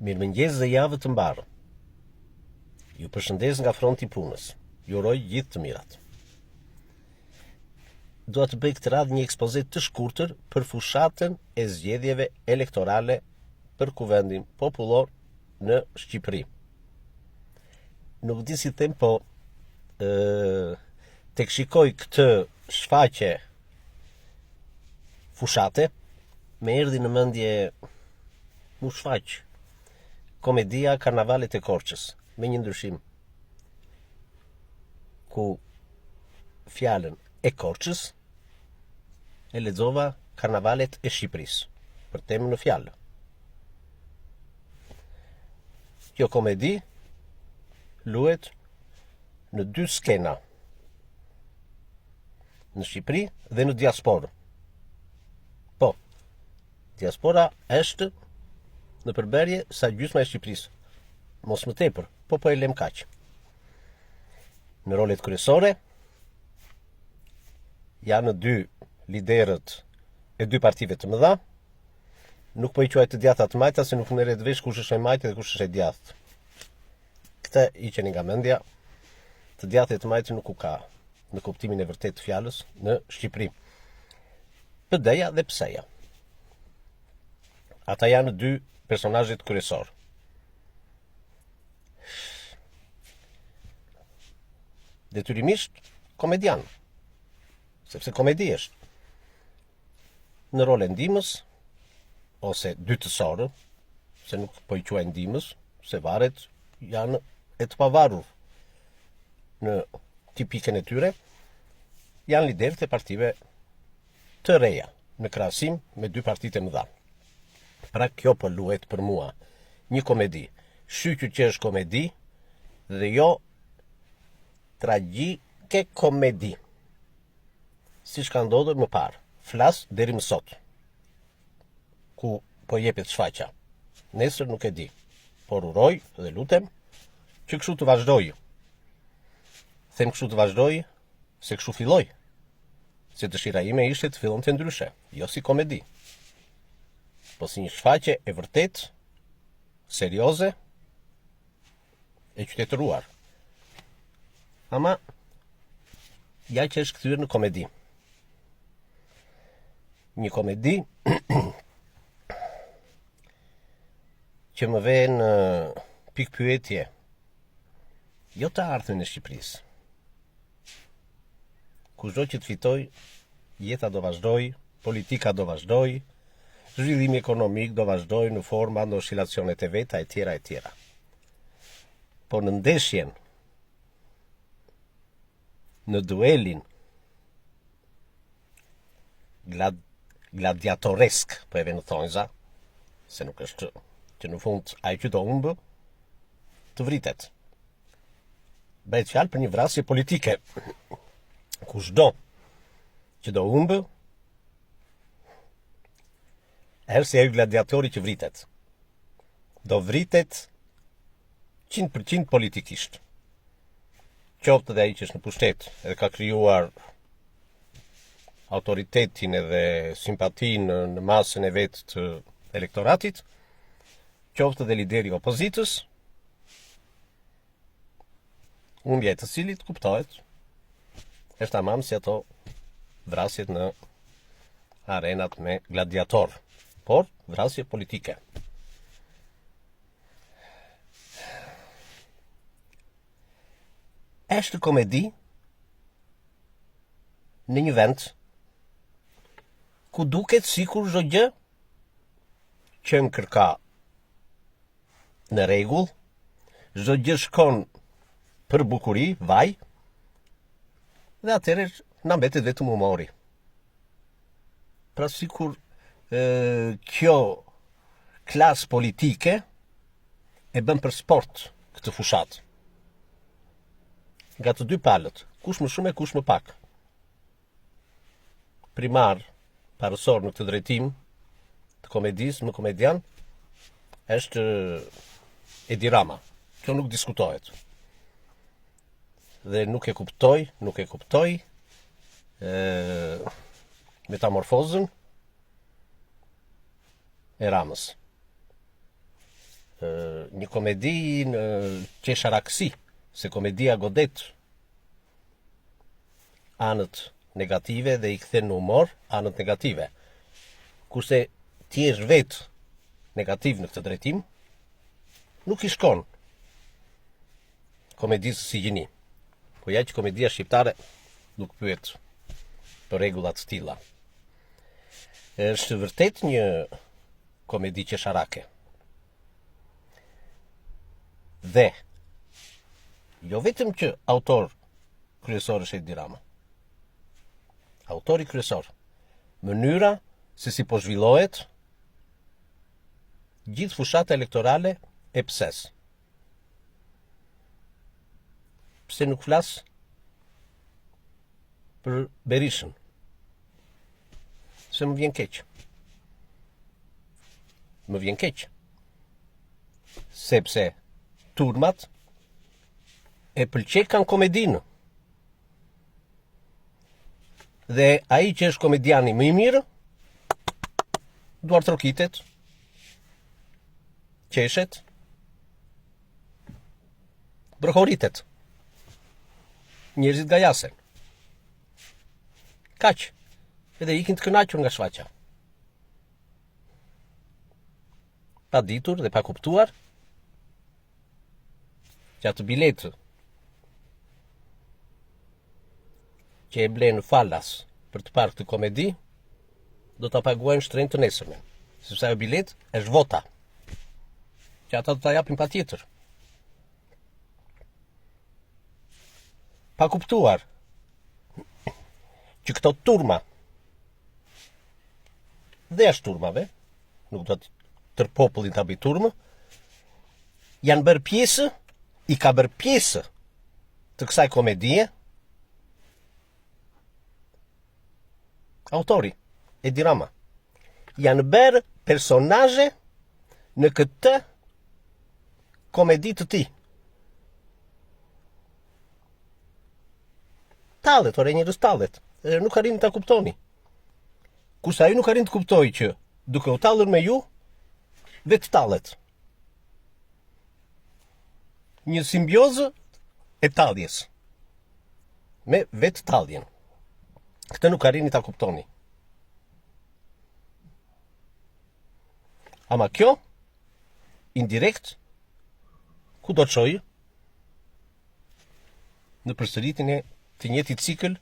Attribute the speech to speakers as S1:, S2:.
S1: Mirëmëngjes dhe javë të mbarë. Ju përshëndes nga fronti i punës. Ju uroj gjithë të mirat. Dua të bëj këtë radhë një ekspozit të shkurtër për fushatën e zgjedhjeve elektorale për kuvendin popullor në Shqipëri. Nuk di si them, po tek shikoj këtë shfaqje fushate, me erdhi në mendje mu shfaq komedia Karnavalet e Korçës, me një ndryshim, ku fjalën e Korçës e lexova Karnavalet e Shqipërisë, për temën në fjalë. Kjo komedi luhet në dy skena, në Shqipëri dhe në diasporë. Po, diaspora është në përberje sa gjysma e Shqipërisë, mos më tepër, po e lem kaq. Në rolet kryesore janë dy liderët e dy partive të mëdha. Nuk po i quaj të djatha të majta, se nuk merret vesh kush është e majtë dhe kush është e djathtë. Këtë i qeni nga mendja, të djathtë e të majtë nuk u ka në kuptimin e vërtet të fjalës në Shqipëri. PD-ja dhe PS-ja. Ata janë dy personazhet kryesor. Detyrimisht komedian, sepse komedi është. Në role ndihmës ose dytësorë, se nuk po i quaj ndihmës, se varet janë e të pavarur në tipikën e tyre, janë liderët e partive të reja, në krahasim me dy partitë e mëdha. Pra kjo po luhet për mua një komedi, shqyqyr që është komedi dhe jo tragjike komedi. Siç ka ndodhur më parë, flas deri më sot, ku po jepet shfaqja. Nesër nuk e di, por uroj dhe lutem që kështu të vazhdoj. Them kështu të vazhdoj, se kështu filloj. Se dëshira ime ishte të fillonte ndryshe, jo si komedi, po si një shfaqje e vërtet, serioze, e qytetëruar. Ama, ja që është kthyer në komedi. Një komedi që më vjen pikë pyetje, jo të ardhmen e Shqipërisë. Kushdo që të fitoj, jeta do vazhdoj, politika do vazhdoj, zhvillimi ekonomik do vazhdoj në forma në oscilacionet e veta e tjera e tjera. Po në ndeshjen, në duelin gladiatoresk, po e vjen thonjza, se nuk është që në fund ai që do humbë, të vritet. Bëhet fjalë për një vrasje politike. Kushdo që do humbë, herë se ai gladiatori që vritet, do vritet 100% politikisht. Qoftë dhe ai që është në pushtet edhe ka krijuar autoritetin edhe simpatinë në masën e vet të elektoratit, qoftë dhe lideri i opozitës, humbja e të cilit kuptohet është tamam si ato vrasjet në arenat me gladiator, por vrasje politike. Është komedi në një vend ku duket sikur çdo gjë që më kërka në rregull, çdo gjë shkon për bukuri, vaj, dhe atëherë na mbetet vetëm humori. Pra sikur kjo klas politike e bën për sport këtë fushat. Nga të dy palët, kush më shumë e kush më pak. Primar, parësor në këtë drejtim të komedisë, më komedian, është Edi Rama. Kjo nuk diskutohet. Dhe nuk e kuptoj metamorfozën e Ramës. një komedi në qesharaksi, se komedia godet anët negative dhe i kthen në humor anët negative. Kurse ti je vetë negativ në këtë drejtim, nuk i shkon komedisë si gjini. Po ja që komedia shqiptare nuk pyet për rregullat të tilla. Është vërtet një komedi qesharake. Dhe jo vetëm që autor kryesor është Edi Rama. Autori kryesor. Mënyra se si po zhvillohet gjithë fushata elektorale e PSES. Pse nuk flas për Berishën? Se më vjen keq. Më vjen keq. Sepse turmat e pëlqekan komedinë. Dhe ai që është komediani më i mirë, duart trokitet, qeshet, brëhoritet. Njerëzit gajasen. Kaq. Edhe ikin të kënaqur nga shfaqja. Pa ditur dhe pa kuptuar që atë biletë që e blenë falas për të parë këtë komedi, do të paguajnë shtrenjtë të nesërme. Sepse ajo bilet është vota, që ata do të japin pa tjetër. Pa kuptuar që këto turma dhe ashtë turmave, nuk do të tër popullin të bëj turmë, janë bërë pjesë, i ka bërë pjesë të kësaj komedie autori, Edi Rama. Janë bërë personazhe në këtë komedi të tij. Tallet, ore njerëz tallet. Nuk arrin ta kuptoni. Kurse ai nuk arrin të kuptoj që duke u tallur me ju, vetë tallet. Një simbiozë e talljes. Me vetë talljen. Këtë nuk arrini ta kuptoni. Ama kjo, indirekt, ku do të shojë? Në përsëritjen e të njëjtit cikël